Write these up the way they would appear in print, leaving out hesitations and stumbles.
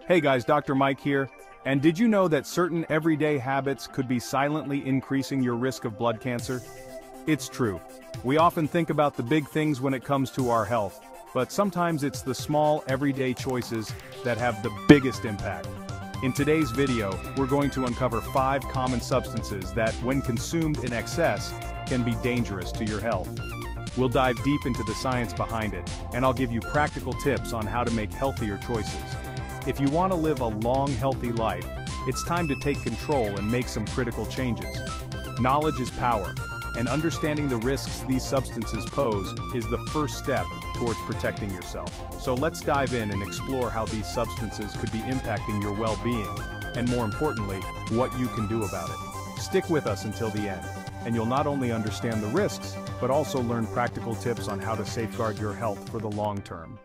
Hey guys, Dr. Mike here. And did you know that certain everyday habits could be silently increasing your risk of blood cancer? It's true. We often think about the big things when it comes to our health, but sometimes it's the small, everyday choices that have the biggest impact. In today's video, we're going to uncover 5 common substances that, when consumed in excess, can be dangerous to your health. We'll dive deep into the science behind it, and I'll give you practical tips on how to make healthier choices. If you want to live a long, healthy life, it's time to take control and make some critical changes. Knowledge is power, and understanding the risks these substances pose is the first step towards protecting yourself. So let's dive in and explore how these substances could be impacting your well-being, and more importantly, what you can do about it. Stick with us until the end, and you'll not only understand the risks, but also learn practical tips on how to safeguard your health for the long term.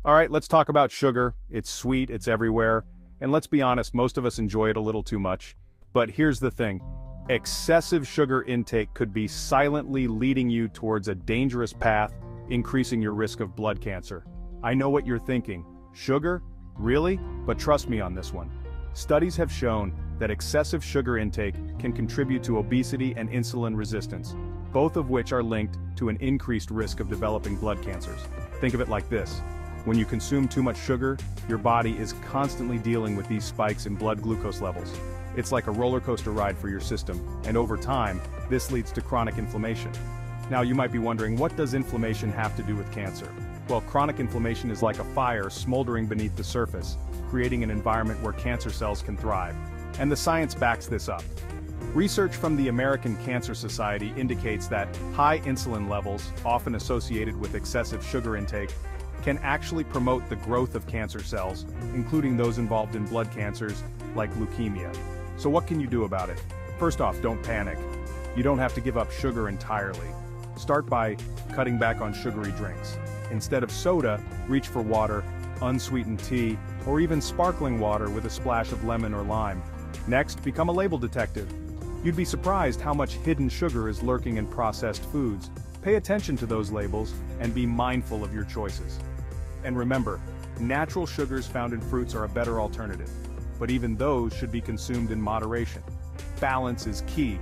Alright, let's talk about sugar. It's sweet, it's everywhere, and let's be honest, most of us enjoy it a little too much. But here's the thing, excessive sugar intake could be silently leading you towards a dangerous path, increasing your risk of blood cancer. I know what you're thinking, sugar? Really? But trust me on this one. Studies have shown that excessive sugar intake can contribute to obesity and insulin resistance, both of which are linked to an increased risk of developing blood cancers. Think of it like this. When you consume too much sugar, your body is constantly dealing with these spikes in blood glucose levels. It's like a roller coaster ride for your system, and over time, this leads to chronic inflammation. Now you might be wondering, what does inflammation have to do with cancer? Well, chronic inflammation is like a fire smoldering beneath the surface, creating an environment where cancer cells can thrive. And the science backs this up. Research from the American Cancer Society indicates that high insulin levels, often associated with excessive sugar intake, can actually promote the growth of cancer cells, including those involved in blood cancers like leukemia. So what can you do about it? First off, don't panic. You don't have to give up sugar entirely. Start by cutting back on sugary drinks. Instead of soda, reach for water, unsweetened tea, or even sparkling water with a splash of lemon or lime. Next, become a label detective. You'd be surprised how much hidden sugar is lurking in processed foods. Pay attention to those labels and be mindful of your choices. And remember, natural sugars found in fruits are a better alternative, but even those should be consumed in moderation. Balance is key.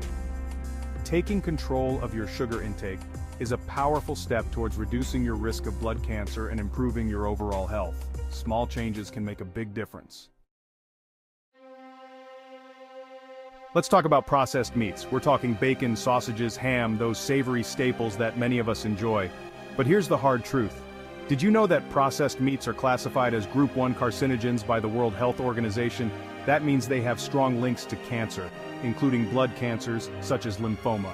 Taking control of your sugar intake is a powerful step towards reducing your risk of blood cancer and improving your overall health. Small changes can make a big difference. Let's talk about processed meats. We're talking bacon, sausages, ham, those savory staples that many of us enjoy. But here's the hard truth. Did you know that processed meats are classified as Group 1 carcinogens by the World Health Organization? That means they have strong links to cancer, including blood cancers such as lymphoma.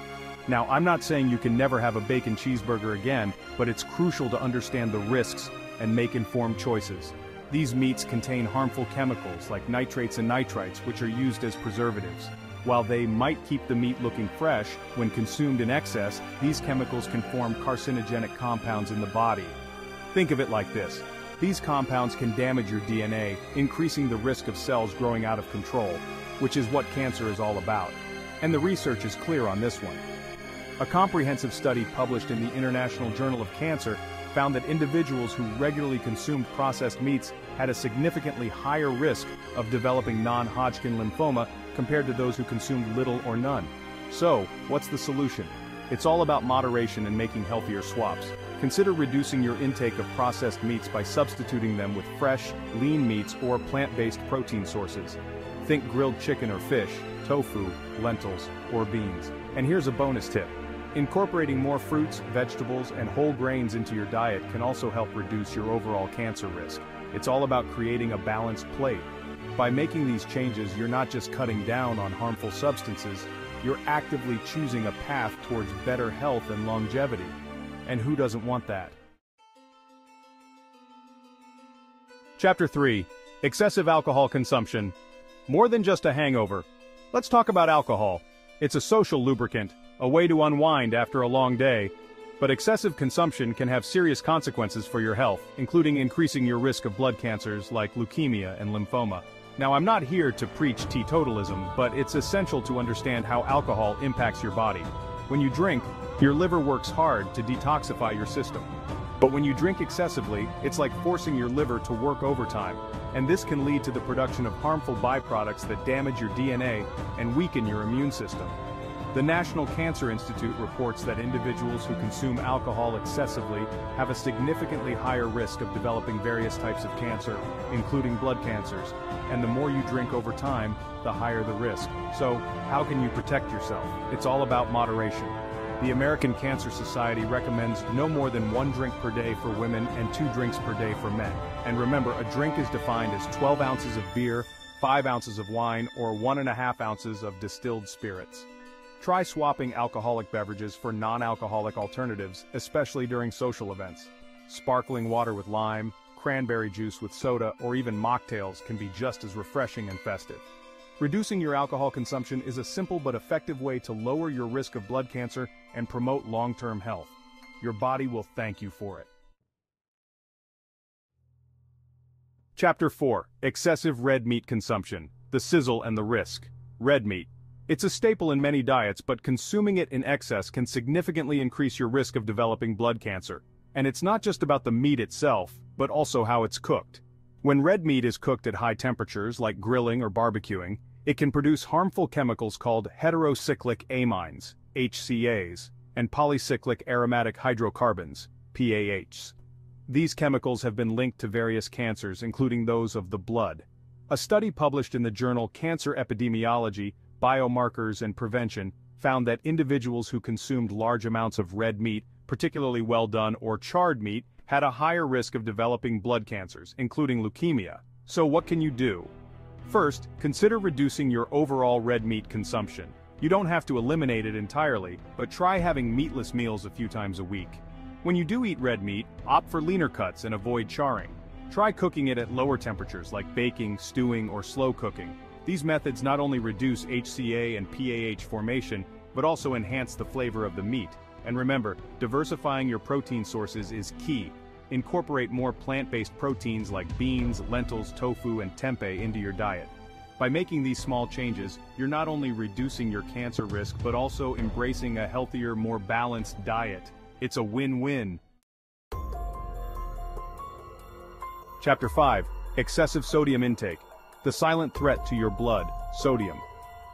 Now, I'm not saying you can never have a bacon cheeseburger again, but it's crucial to understand the risks and make informed choices. These meats contain harmful chemicals like nitrates and nitrites, which are used as preservatives. While they might keep the meat looking fresh, when consumed in excess, these chemicals can form carcinogenic compounds in the body. Think of it like this. These compounds can damage your DNA, increasing the risk of cells growing out of control, which is what cancer is all about. And the research is clear on this one. A comprehensive study published in the International Journal of Cancer found that individuals who regularly consumed processed meats had a significantly higher risk of developing non-Hodgkin lymphoma compared to those who consumed little or none. So, what's the solution? It's all about moderation and making healthier swaps. Consider reducing your intake of processed meats by substituting them with fresh, lean meats or plant-based protein sources. Think grilled chicken or fish, tofu, lentils, or beans. And here's a bonus tip. Incorporating more fruits, vegetables, and whole grains into your diet can also help reduce your overall cancer risk. It's all about creating a balanced plate. By making these changes, you're not just cutting down on harmful substances, you're actively choosing a path towards better health and longevity. And who doesn't want that? Chapter 3. Excessive alcohol consumption. More than just a hangover. Let's talk about alcohol. It's a social lubricant, a way to unwind after a long day. But excessive consumption can have serious consequences for your health, including increasing your risk of blood cancers like leukemia and lymphoma. Now, I'm not here to preach teetotalism, but it's essential to understand how alcohol impacts your body. When you drink, your liver works hard to detoxify your system. But when you drink excessively, it's like forcing your liver to work overtime, and this can lead to the production of harmful byproducts that damage your DNA and weaken your immune system. The National Cancer Institute reports that individuals who consume alcohol excessively have a significantly higher risk of developing various types of cancer, including blood cancers, and the more you drink over time, the higher the risk. So, how can you protect yourself? It's all about moderation. The American Cancer Society recommends no more than 1 drink per day for women and 2 drinks per day for men. And remember, a drink is defined as 12 ounces of beer, 5 ounces of wine, or 1.5 ounces of distilled spirits. Try swapping alcoholic beverages for non-alcoholic alternatives, especially during social events. Sparkling water with lime, cranberry juice with soda, or even mocktails can be just as refreshing and festive. Reducing your alcohol consumption is a simple but effective way to lower your risk of blood cancer and promote long-term health. Your body will thank you for it. Chapter 4. Excessive red meat consumption. The sizzle and the risk. Red meat. It's a staple in many diets, but consuming it in excess can significantly increase your risk of developing blood cancer. And it's not just about the meat itself, but also how it's cooked. When red meat is cooked at high temperatures, like grilling or barbecuing, it can produce harmful chemicals called heterocyclic amines, HCAs, and polycyclic aromatic hydrocarbons, PAHs. These chemicals have been linked to various cancers, including those of the blood. A study published in the journal Cancer Epidemiology, Biomarkers and Prevention found that individuals who consumed large amounts of red meat, particularly well-done or charred meat, had a higher risk of developing blood cancers, including leukemia. So what can you do? First, consider reducing your overall red meat consumption. You don't have to eliminate it entirely, but try having meatless meals a few times a week. When you do eat red meat, opt for leaner cuts and avoid charring. Try cooking it at lower temperatures like baking, stewing, or slow cooking. These methods not only reduce HCA and PAH formation, but also enhance the flavor of the meat. And remember, diversifying your protein sources is key. Incorporate more plant-based proteins like beans, lentils, tofu, and tempeh into your diet. By making these small changes, you're not only reducing your cancer risk, but also embracing a healthier, more balanced diet. It's a win-win. Chapter 5. Excessive sodium intake. The silent threat to your blood, sodium.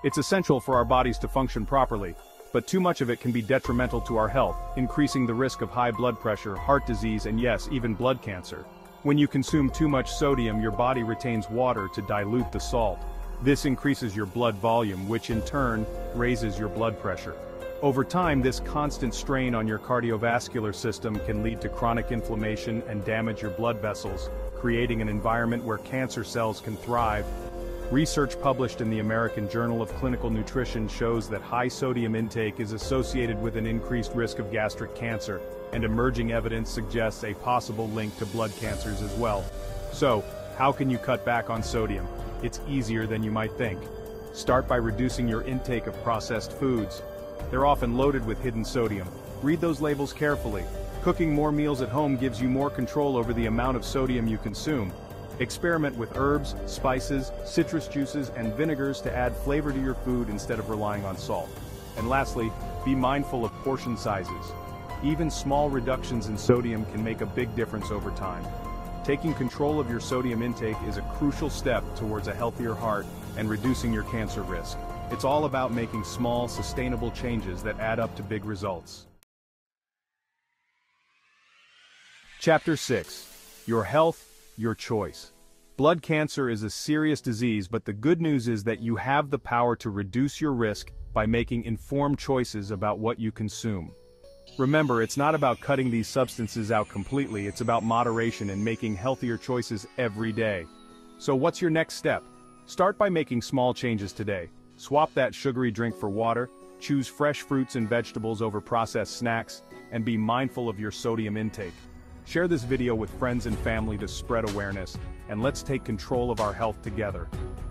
It's essential for our bodies to function properly, but too much of it can be detrimental to our health, increasing the risk of high blood pressure, heart disease, and yes, even blood cancer. When you consume too much sodium, your body retains water to dilute the salt. This increases your blood volume, which in turn raises your blood pressure. Over time, this constant strain on your cardiovascular system can lead to chronic inflammation and damage your blood vessels, creating an environment where cancer cells can thrive. Research published in the American Journal of Clinical Nutrition shows that high sodium intake is associated with an increased risk of gastric cancer, and emerging evidence suggests a possible link to blood cancers as well. So, how can you cut back on sodium? It's easier than you might think. Start by reducing your intake of processed foods. They're often loaded with hidden sodium. Read those labels carefully. Cooking more meals at home gives you more control over the amount of sodium you consume. Experiment with herbs, spices, citrus juices, and vinegars to add flavor to your food instead of relying on salt. And lastly, be mindful of portion sizes. Even small reductions in sodium can make a big difference over time. Taking control of your sodium intake is a crucial step towards a healthier heart and reducing your cancer risk. It's all about making small, sustainable changes that add up to big results. Chapter 6. Your health, your choice. Blood cancer is a serious disease, but the good news is that you have the power to reduce your risk by making informed choices about what you consume. Remember, it's not about cutting these substances out completely, it's about moderation and making healthier choices every day. So what's your next step? Start by making small changes today. Swap that sugary drink for water, choose fresh fruits and vegetables over processed snacks, and be mindful of your sodium intake. Share this video with friends and family to spread awareness, and let's take control of our health together.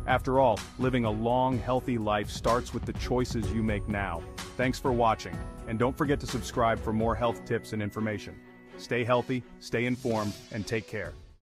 After all, living a long, healthy life starts with the choices you make now. Thanks for watching, and don't forget to subscribe for more health tips and information. Stay healthy, stay informed, and take care.